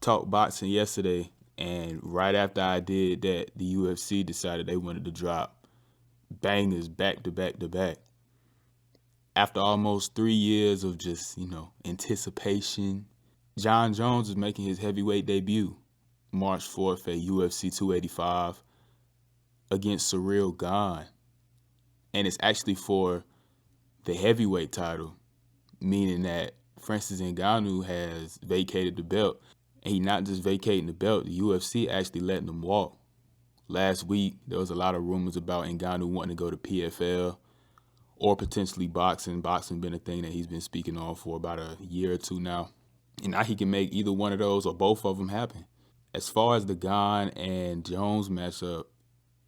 talked boxing yesterday, and right after I did that, the UFC decided they wanted to drop bangers back to back to back. After almost 3 years of just, anticipation, Jon Jones is making his heavyweight debut March 4th at UFC 285 against Cyril Gane. And it's actually for the heavyweight title, meaning that Francis Ngannou has vacated the belt. And he not just vacating the belt, the UFC actually letting him walk. Last week, there was a lot of rumors about Ngannou wanting to go to PFL or potentially boxing. Boxing been a thing that he's been speaking on for about a year or two now. And now he can make either one of those or both of them happen. As far as the Gane and Jones matchup,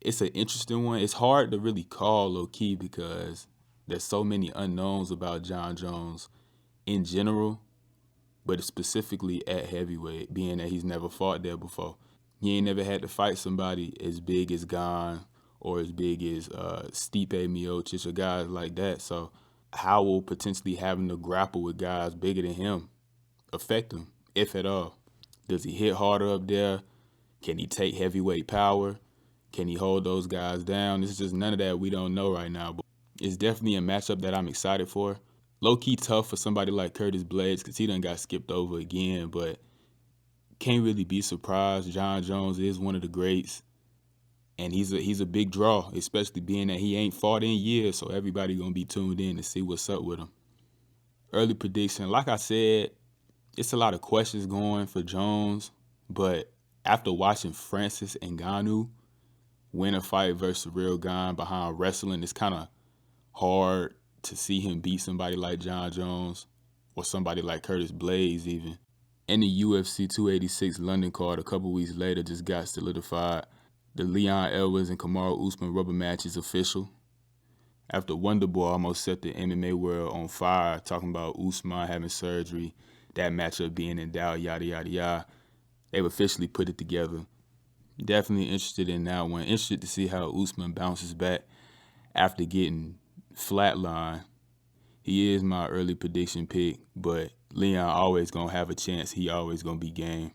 it's an interesting one. It's hard to really call low-key because there's so many unknowns about Jon Jones in general, but specifically at heavyweight, being that he's never fought there before. He ain't never had to fight somebody as big as Gane or as big as Stipe Miocic or guys like that. So how will potentially having to grapple with guys bigger than him affect him, if at all? Does he hit harder up there? Can he take heavyweight power? Can he hold those guys down? It's just none of that we don't know right now. But it's definitely a matchup that I'm excited for. Low-key tough for somebody like Curtis Blades because he done got skipped over again, but can't really be surprised. Jon Jones is one of the greats, and he's a big draw, especially being that he ain't fought in years, so everybody going to be tuned in to see what's up with him. Early prediction, like I said, it's a lot of questions going for Jones, but after watching Francis Ngannou win a fight versus Cyril Gane behind wrestling, it's kind of hard to see him beat somebody like Jon Jones or somebody like Curtis Blades even. And the UFC 286 London card a couple weeks later just got solidified. The Leon Edwards and Kamaru Usman rubber match is official. After Wonderboy almost set the MMA world on fire, talking about Usman having surgery, that matchup being in doubt, yada, yada, yada, they've officially put it together. Definitely interested in that one. Interested to see how Usman bounces back after getting flatline. He is my early prediction pick, but Leon always going to have a chance. He always going to be game.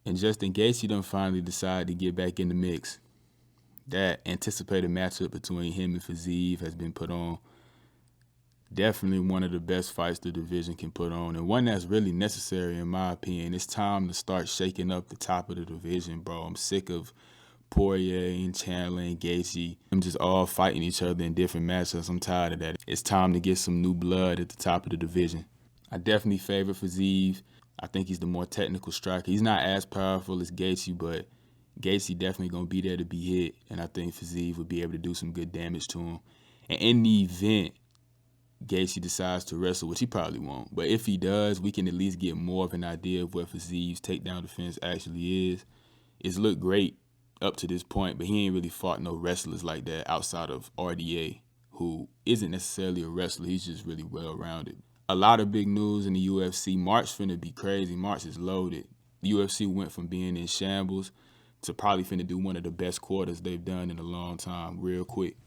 And Justin Gacy done finally decided to get back in the mix. That anticipated matchup between him and Fiziev has been put on. Definitely one of the best fights the division can put on, and one that's really necessary in my opinion. It's time to start shaking up the top of the division, bro. I'm sick of Poirier and Chandler and Gacy. I'm just all fighting each other in different matchups. I'm tired of that. It's time to get some new blood at the top of the division. I definitely favor Fiziev. I think he's the more technical striker. He's not as powerful as Gacy, but Gacy definitely going to be there to be hit, and I think Fiziev would be able to do some good damage to him. And in the event Gacy decides to wrestle, which he probably won't, but if he does, we can at least get more of an idea of what Fiziev's takedown defense actually is. It's looked great up to this point, but he ain't really fought no wrestlers like that outside of RDA, who isn't necessarily a wrestler. He's just really well-rounded. A lot of big news in the UFC. March finna be crazy. March is loaded. The UFC went from being in shambles to probably finna do one of the best quarters they've done in a long time real quick.